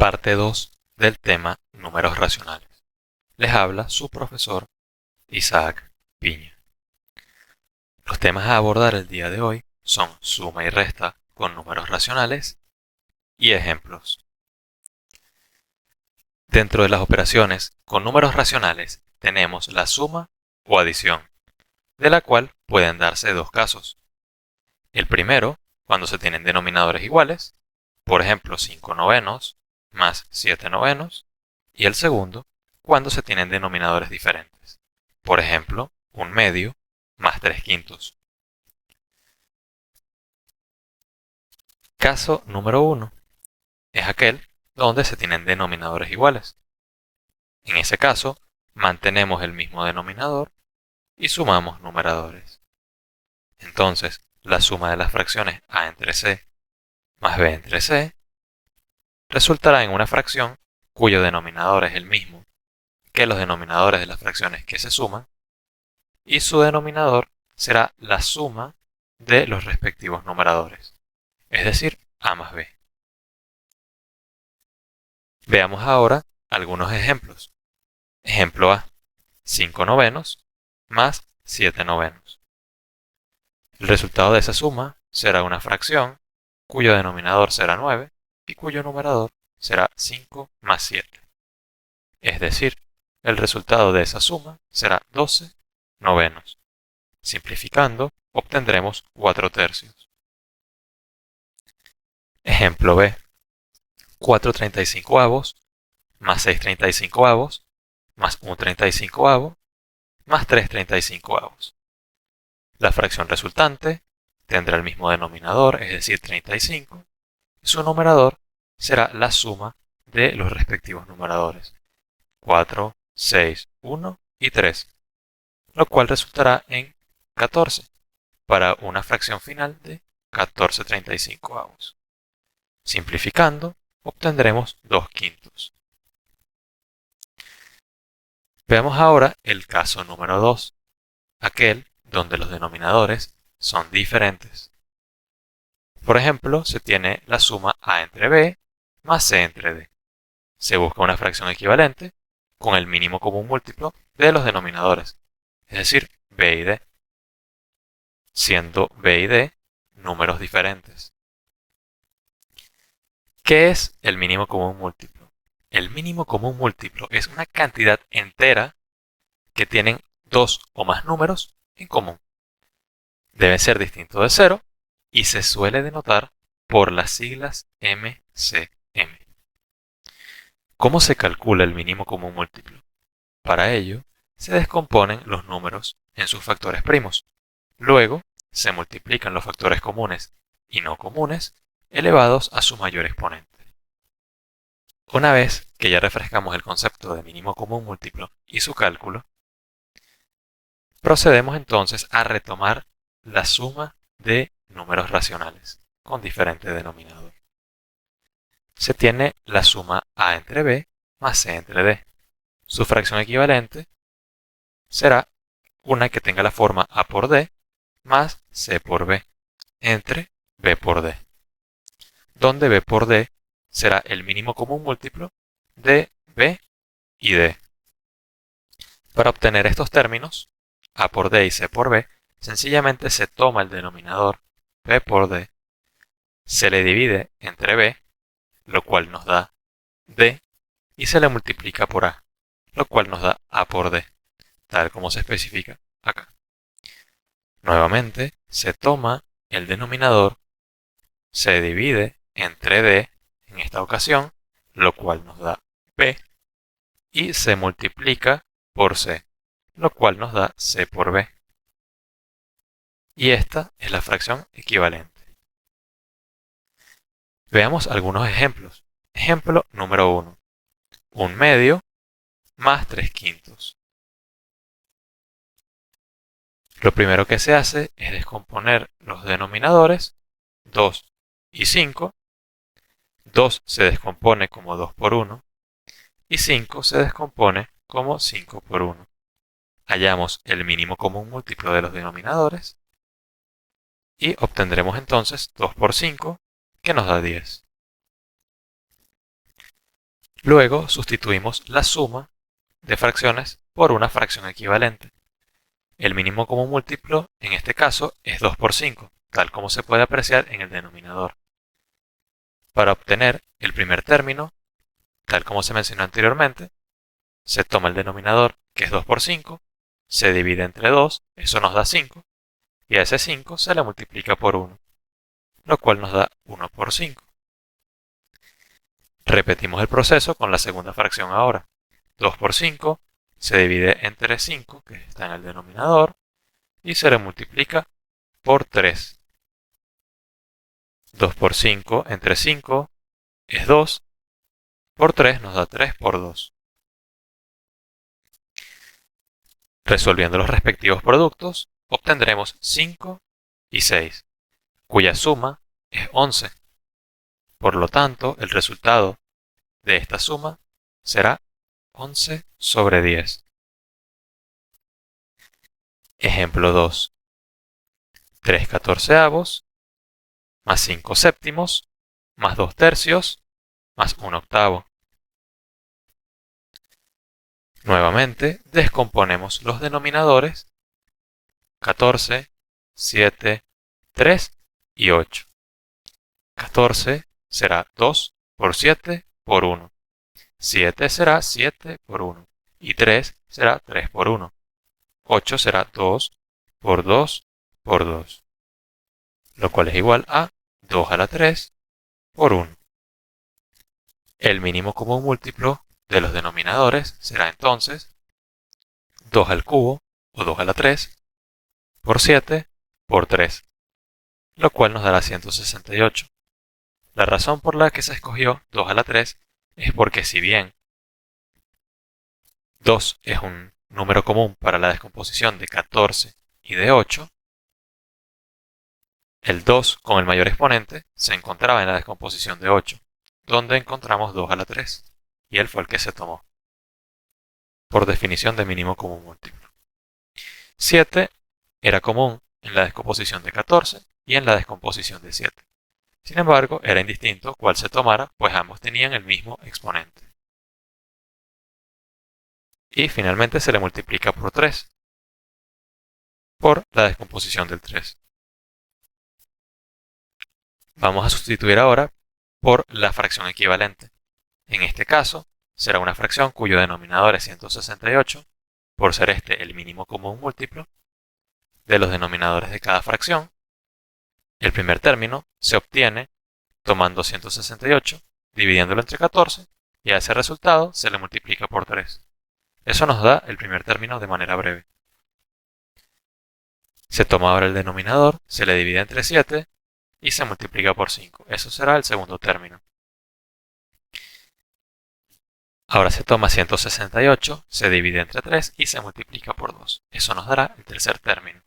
Parte 2 del tema números racionales. Les habla su profesor Isaac Piña. Los temas a abordar el día de hoy son suma y resta con números racionales y ejemplos. Dentro de las operaciones con números racionales tenemos la suma o adición, de la cual pueden darse dos casos. El primero, cuando se tienen denominadores iguales, por ejemplo 5 novenos más 7 novenos, y el segundo, cuando se tienen denominadores diferentes, por ejemplo 1 medio más 3 quintos. Caso número 1 es aquel donde se tienen denominadores iguales. En ese caso, mantenemos el mismo denominador y sumamos numeradores. Entonces, la suma de las fracciones a entre c más b entre c resultará en una fracción cuyo denominador es el mismo que los denominadores de las fracciones que se suman, y su denominador será la suma de los respectivos numeradores, es decir, a más b. Veamos ahora algunos ejemplos. Ejemplo A: 5 novenos más 7 novenos. El resultado de esa suma será una fracción cuyo denominador será 9 y cuyo numerador será 5 más 7. Es decir, el resultado de esa suma será 12 novenos. Simplificando, obtendremos 4 tercios. Ejemplo B: 4 35avos más 6 35avos más 1 35avo más 3 35avos. La fracción resultante tendrá el mismo denominador, es decir, 35, y su numerador será la suma de los respectivos numeradores, 4, 6, 1 y 3, lo cual resultará en 14, para una fracción final de 14 35avos. Simplificando, obtendremos 2 quintos. Veamos ahora el caso número 2, aquel donde los denominadores son diferentes. Por ejemplo, se tiene la suma a entre b más c entre d. Se busca una fracción equivalente con el mínimo común múltiplo de los denominadores, es decir, b y d, siendo b y d números diferentes. ¿Qué es el mínimo común múltiplo? El mínimo común múltiplo es una cantidad entera que tienen dos o más números en común. Debe ser distinto de 0 y se suele denotar por las siglas MCM. ¿Cómo se calcula el mínimo común múltiplo? Para ello, se descomponen los números en sus factores primos. Luego, se multiplican los factores comunes y no comunes elevados a su mayor exponente. Una vez que ya refrescamos el concepto de mínimo común múltiplo y su cálculo, procedemos entonces a retomar la suma de números racionales con diferente denominador. Se tiene la suma a entre b más c entre d. Su fracción equivalente será una que tenga la forma a por d más c por b entre b por d, donde b por d será el mínimo común múltiplo de b y d. Para obtener estos términos, a por d y c por b, sencillamente se toma el denominador b por d, se le divide entre b, lo cual nos da d, y se le multiplica por a, lo cual nos da a por d, tal como se especifica acá. Nuevamente, se toma el denominador, se divide entre d en esta ocasión, lo cual nos da b, y se multiplica por c, lo cual nos da c por b. Y esta es la fracción equivalente. Veamos algunos ejemplos. Ejemplo número 1. 1 medio más 3 quintos. Lo primero que se hace es descomponer los denominadores 2 y 5. 2 se descompone como 2 por 1 y 5 se descompone como 5 por 1. Hallamos el mínimo común múltiplo de los denominadores y obtendremos entonces 2 por 5, que nos da 10. Luego sustituimos la suma de fracciones por una fracción equivalente. El mínimo común múltiplo en este caso es 2 por 5, tal como se puede apreciar en el denominador. Para obtener el primer término, tal como se mencionó anteriormente, se toma el denominador, que es 2 por 5, se divide entre 2, eso nos da 5, y a ese 5 se le multiplica por 1, lo cual nos da 1 por 5. Repetimos el proceso con la segunda fracción ahora. 2 por 5 se divide entre 5, que está en el denominador, y se le multiplica por 3. 2 por 5 entre 5 es 2, por 3 nos da 3 por 2. Resolviendo los respectivos productos, obtendremos 5 y 6, cuya suma es 11. Por lo tanto, el resultado de esta suma será 11 sobre 10. Ejemplo 2. 3 catorceavos más 5 séptimos más 2 tercios más 1 octavo. Nuevamente, descomponemos los denominadores 14, 7, 3 y 8. 14 será 2 por 7 por 1. 7 será 7 por 1. Y 3 será 3 por 1. 8 será 2 por 2 por 2. Lo cual es igual a 2 a la 3 por 1. El mínimo común múltiplo de los denominadores será entonces 2 al cubo o 2 a la 3 por 7 por 3, lo cual nos dará 168. La razón por la que se escogió 2 a la 3 es porque si bien 2 es un número común para la descomposición de 14 y de 8, el 2 con el mayor exponente se encontraba en la descomposición de 8, donde encontramos 2 a la 3, y él fue el que se tomó, por definición de mínimo común múltiplo. 7 era común en la descomposición de 14 y en la descomposición de 7. Sin embargo, era indistinto cuál se tomara, pues ambos tenían el mismo exponente. Y finalmente se le multiplica por 3, por la descomposición del 3. Vamos a sustituir ahora por la fracción equivalente. En este caso, será una fracción cuyo denominador es 168, por ser este el mínimo común múltiplo de los denominadores de cada fracción. El primer término se obtiene tomando 168, dividiéndolo entre 14, y a ese resultado se le multiplica por 3. Eso nos da el primer término de manera breve. Se toma ahora el denominador, se le divide entre 7 y se multiplica por 5. Eso será el segundo término. Ahora se toma 168, se divide entre 3 y se multiplica por 2. Eso nos dará el tercer término.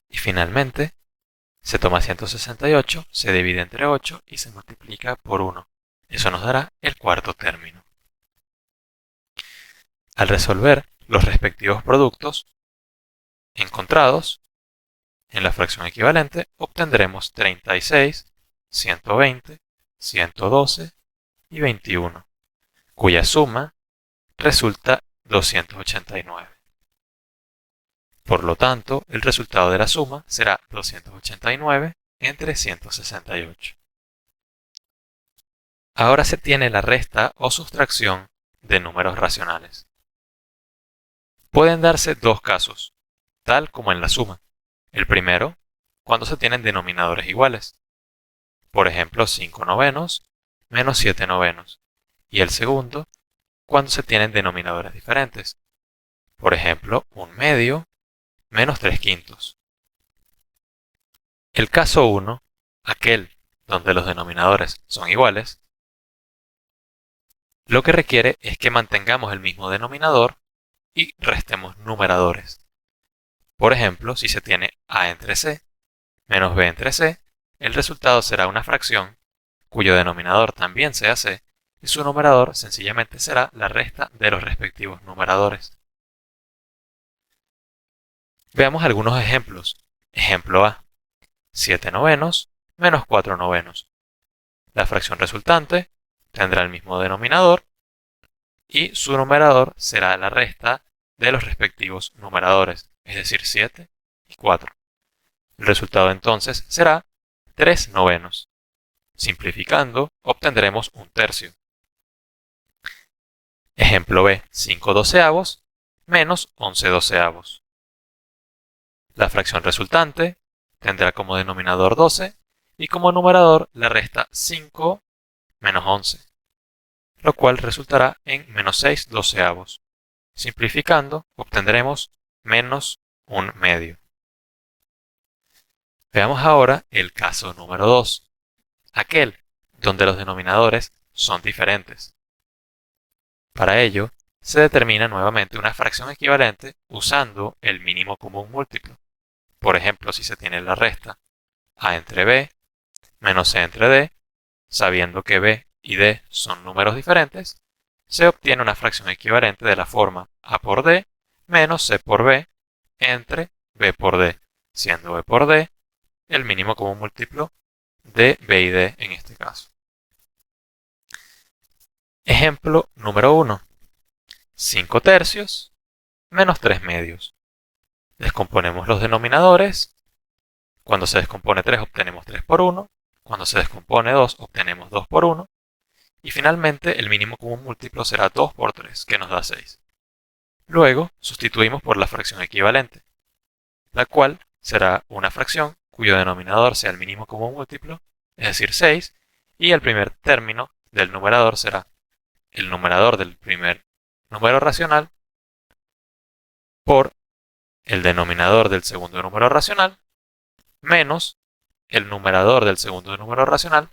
Y finalmente, se toma 168, se divide entre 8 y se multiplica por 1. Eso nos dará el cuarto término. Al resolver los respectivos productos encontrados en la fracción equivalente, obtendremos 36, 120, 112 y 21, cuya suma resulta 289. Por lo tanto, el resultado de la suma será 289 entre 168. Ahora se tiene la resta o sustracción de números racionales. Pueden darse dos casos, tal como en la suma. El primero, cuando se tienen denominadores iguales. Por ejemplo, 5 novenos menos 7 novenos. Y el segundo, cuando se tienen denominadores diferentes. Por ejemplo, 1 medio menos 3 quintos. El caso 1, aquel donde los denominadores son iguales, lo que requiere es que mantengamos el mismo denominador y restemos numeradores. Por ejemplo, si se tiene a entre c menos b entre c, el resultado será una fracción cuyo denominador también sea c y su numerador sencillamente será la resta de los respectivos numeradores. Veamos algunos ejemplos. Ejemplo A: 7 novenos menos 4 novenos. La fracción resultante, tendrá el mismo denominador y su numerador será la resta de los respectivos numeradores, es decir, 7 y 4. El resultado entonces será 3 novenos. Simplificando, obtendremos un tercio. Ejemplo B, 5 doceavos menos 11 doceavos. La fracción resultante tendrá como denominador 12 y como numerador la resta 5 menos 11, lo cual resultará en menos 6 doceavos. Simplificando, obtendremos menos un medio. Veamos ahora el caso número 2, aquel donde los denominadores son diferentes. Para ello, se determina nuevamente una fracción equivalente usando el mínimo común múltiplo. Por ejemplo, si se tiene la resta a entre b menos c entre d, sabiendo que b y d son números diferentes, se obtiene una fracción equivalente de la forma a por d menos c por b entre b por d, siendo b por d el mínimo común múltiplo de b y d en este caso. Ejemplo número 1. 5 tercios menos 3 medios. Descomponemos los denominadores. Cuando se descompone 3 obtenemos 3 por 1. Cuando se descompone 2 obtenemos 2 por 1. Y finalmente el mínimo común múltiplo será 2 por 3, que nos da 6. Luego sustituimos por la fracción equivalente, la cual será una fracción cuyo denominador sea el mínimo común múltiplo, es decir 6, y el primer término del numerador será el numerador del primer número racional por el denominador del segundo número racional menos el numerador del segundo número racional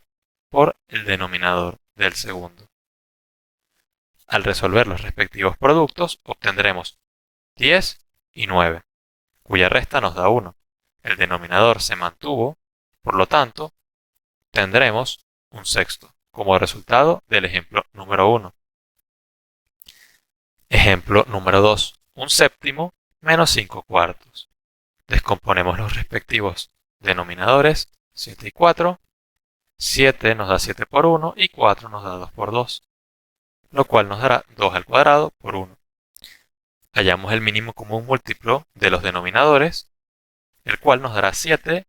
por el denominador del segundo. Al resolver los respectivos productos obtendremos 10 y 9, cuya resta nos da 1. El denominador se mantuvo, por lo tanto, tendremos un sexto como resultado del ejemplo número 1. Ejemplo número 2. Un séptimo menos 5 cuartos. Descomponemos los respectivos denominadores, 7 y 4. 7 nos da 7 por 1 y 4 nos da 2 por 2, lo cual nos dará 2 al cuadrado por 1. Hallamos el mínimo común múltiplo de los denominadores, el cual nos dará 7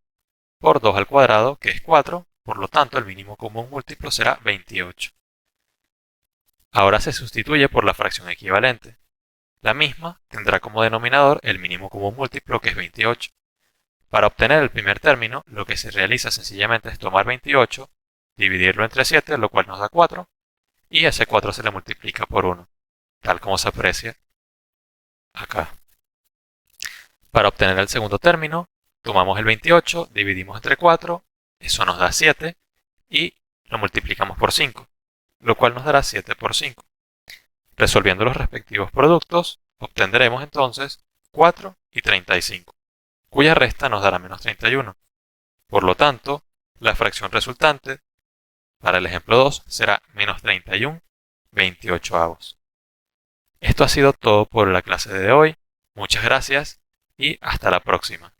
por 2 al cuadrado, que es 4, por lo tanto el mínimo común múltiplo será 28. Ahora se sustituye por la fracción equivalente. La misma tendrá como denominador el mínimo común múltiplo, que es 28. Para obtener el primer término, lo que se realiza sencillamente es tomar 28, dividirlo entre 7, lo cual nos da 4, y ese 4 se le multiplica por 1, tal como se aprecia acá. Para obtener el segundo término, tomamos el 28, dividimos entre 4, eso nos da 7, y lo multiplicamos por 5, lo cual nos dará 7 por 5. Resolviendo los respectivos productos, obtendremos entonces 4 y 35, cuya resta nos dará menos 31. Por lo tanto, la fracción resultante para el ejemplo 2 será menos 31 28avos. Esto ha sido todo por la clase de hoy. Muchas gracias y hasta la próxima.